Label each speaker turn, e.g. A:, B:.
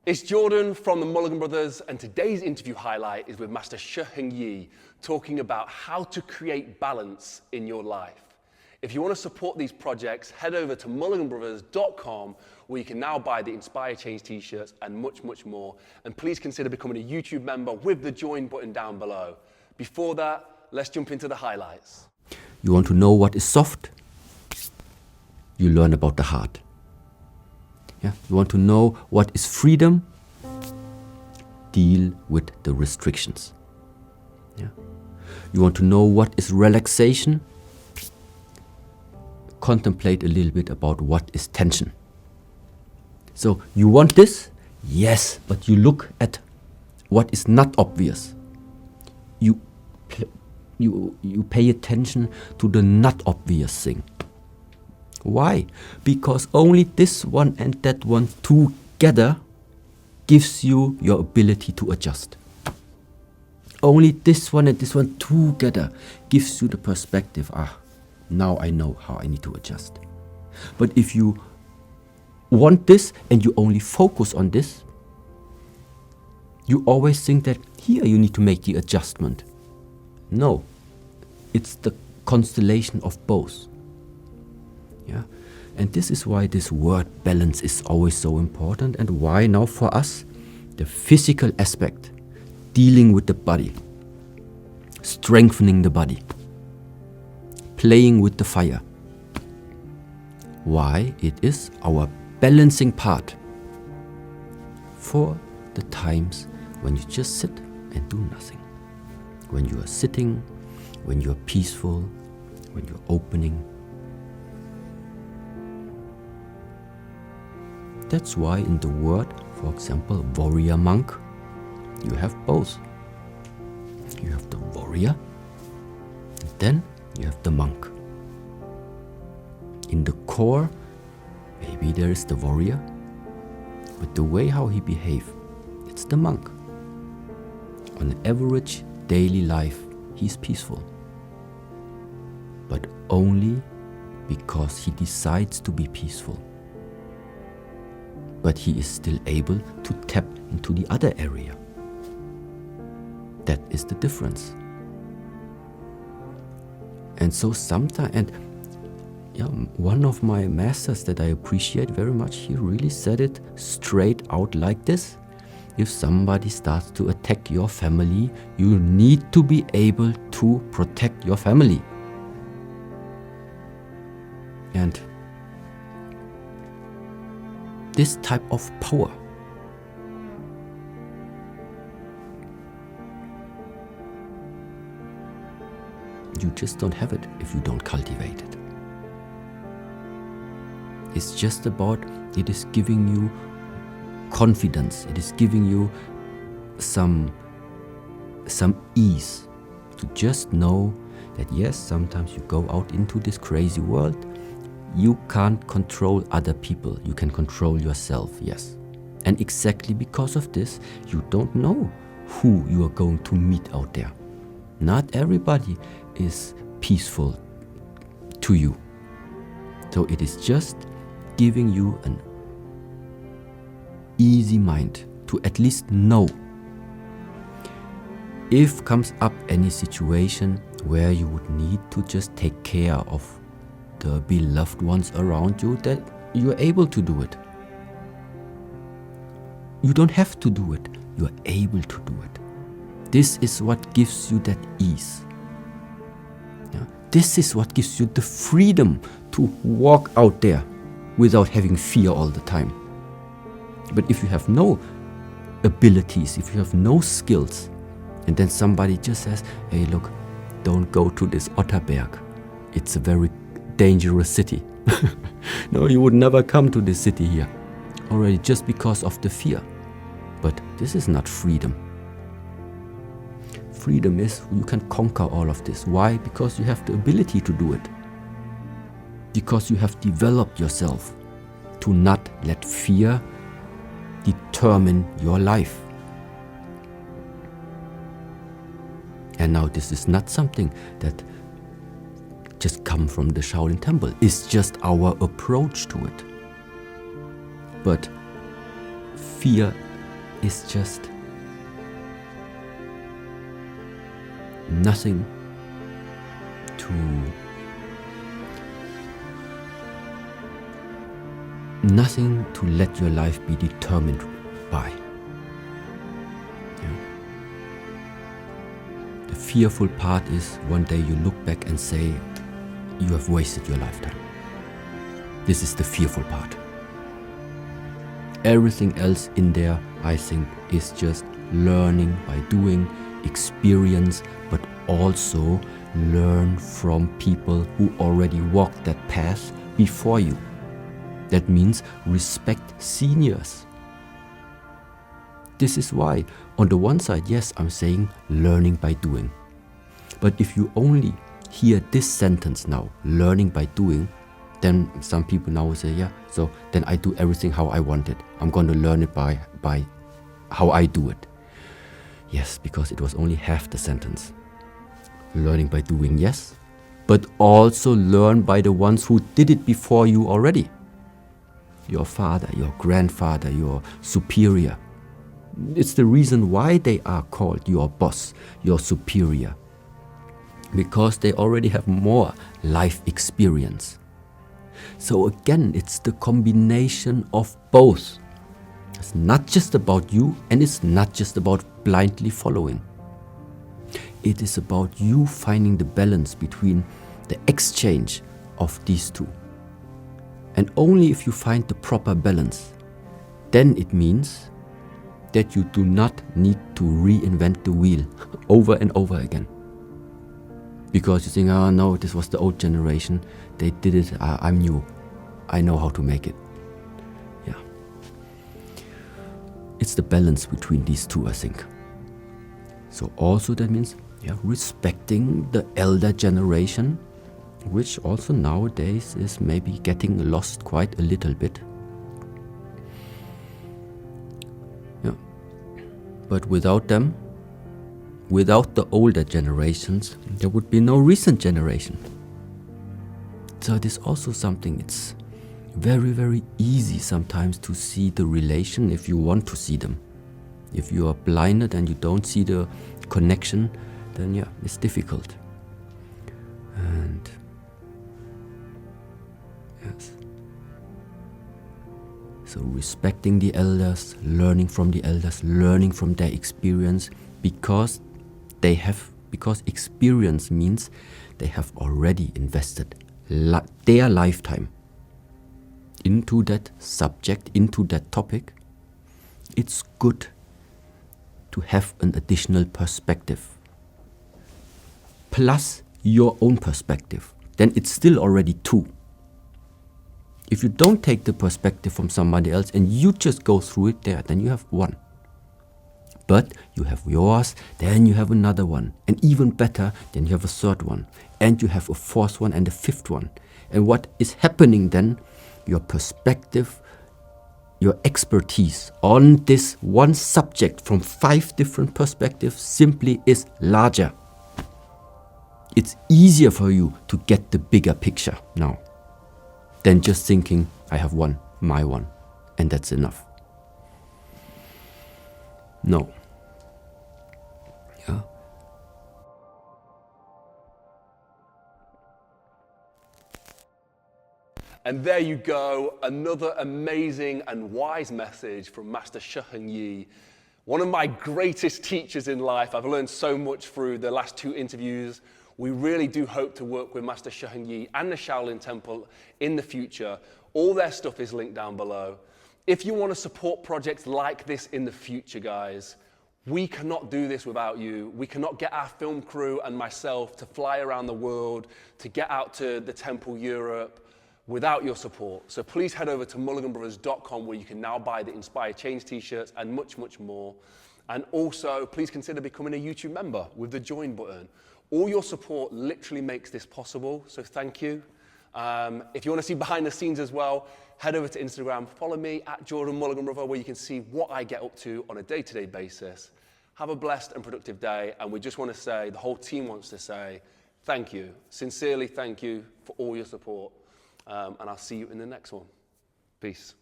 A: It's Jordan from the Mulligan brothers, and today's interview highlight is with Master Shi Heng Yi, talking about how to create balance in your life. If you want to support these projects, head over to mulliganbrothers.com, where you can now buy the Inspire Change t-shirts and much, much more. And please consider becoming a YouTube member with the join button down below. Before that, let's jump into the highlights.
B: You want to know what is soft? You learn about the heart. Yeah? You want to know what is freedom? Deal with the restrictions. Yeah? You want to know what is relaxation? Contemplate a little bit about what is tension. So you want this? Yes, but you look at what is not obvious. You pay attention to the not obvious thing. Why? Because only this one and that one together gives you your ability to adjust. Only this one and this one together gives you the perspective, now I know how I need to adjust. But if you want this and you only focus on this, you always think that here you need to make the adjustment. No, it's the constellation of both. Yeah? And this is why this word balance is always so important, and why now for us the physical aspect, dealing with the body, strengthening the body, playing with the fire. Why? It is our balancing part for the times when you just sit and do nothing. When you are sitting, when you are peaceful, when you're opening. That's why in the word, for example, warrior monk, you have both. You have the warrior, and then you have the monk. In the core, maybe there is the warrior, but the way how he behaves, it's the monk. On average daily life, he's peaceful. But only because he decides to be peaceful. But he is still able to tap into the other area. That is the difference. And so sometimes, one of my masters that I appreciate very much, he really said it straight out like this. If somebody starts to attack your family, you need to be able to protect your family. And this type of power you just don't have it if you don't cultivate it. It's just about, it is giving you confidence, it is giving you some ease to just know that yes, sometimes you go out into this crazy world, you can't control other people, you can control yourself, yes. And exactly because of this, you don't know who you are going to meet out there. Not everybody is peaceful to you. So it is just giving you an easy mind to at least know if comes up any situation where you would need to just take care of the beloved ones around you, that you are able to do it. You don't have to do it, you are able to do it. This is what gives you that ease. Yeah? This is what gives you the freedom to walk out there without having fear all the time. But if you have no abilities, if you have no skills, and then somebody just says, hey look, don't go to this Otterberg, it's a very dangerous city. No, you would never come to this city here, already just because of the fear. But this is not freedom. Freedom is you can conquer all of this. Why? Because you have the ability to do it. Because you have developed yourself to not let fear determine your life. And now this is not something that just come from the Shaolin Temple. It's just our approach to it. But fear is just nothing to let your life be determined by. Yeah. The fearful part is one day you look back and say, you have wasted your lifetime. This is the fearful part. Everything else in there, I think, is just learning by doing, experience, but also learn from people who already walked that path before you. That means respect seniors. This is why, on the one side, yes, I'm saying learning by doing. But if you only hear this sentence now, learning by doing, then some people now will say, yeah, so then I do everything how I want it. I'm going to learn it by how I do it. Yes, because it was only half the sentence. Learning by doing, yes, but also learn by the ones who did it before you already. Your father, your grandfather, your superior. It's the reason why they are called your boss, your superior. Because they already have more life experience. So again, it's the combination of both. It's not just about you, and it's not just about blindly following. It is about you finding the balance between the exchange of these two. And only if you find the proper balance, then it means that you do not need to reinvent the wheel over and over again. Because you think, oh no, this was the old generation, they did it, I'm new, I know how to make it. Yeah. It's the balance between these two, I think. So also that means respecting the elder generation, which also nowadays is maybe getting lost quite a little bit. Yeah. But without them, without the older generations, there would be no recent generation. So it is also something, it's very, very easy sometimes to see the relation if you want to see them. If you are blinded and you don't see the connection, then yeah, it's difficult. And yes. So respecting the elders, learning from the elders, learning from their experience, because experience means they have already invested their lifetime into that subject, into that topic. It's good to have an additional perspective, plus your own perspective. Then it's still already two. If you don't take the perspective from somebody else and you just go through it there, then you have one. But you have yours, then you have another one. And even better, then you have a third one. And you have a fourth one and a fifth one. And what is happening then? Your perspective, your expertise on this one subject from 5 different perspectives simply is larger. It's easier for you to get the bigger picture now than just thinking, I have one, my one, and that's enough. No. Yeah.
A: And there you go, another amazing and wise message from Master Shi Heng Yi. One of my greatest teachers in life. I've learned so much through the last 2 interviews. We really do hope to work with Master Shi Heng Yi and the Shaolin Temple in the future. All their stuff is linked down below. If you want to support projects like this in the future, guys, we cannot do this without you. We cannot get our film crew and myself to fly around the world, to get out to the Temple Europe without your support. So please head over to mulliganbrothers.com where you can now buy the Inspire Change t-shirts and much, much more. And also, please consider becoming a YouTube member with the join button. All your support literally makes this possible, so thank you. If you want to see behind the scenes as well, head over to Instagram, follow me at Jordan Mulligan Brother, where you can see what I get up to on a day-to-day basis. Have a blessed and productive day, and we just want to say, the whole team wants to say, thank you. Sincerely, thank you for all your support, and I'll see you in the next one. Peace.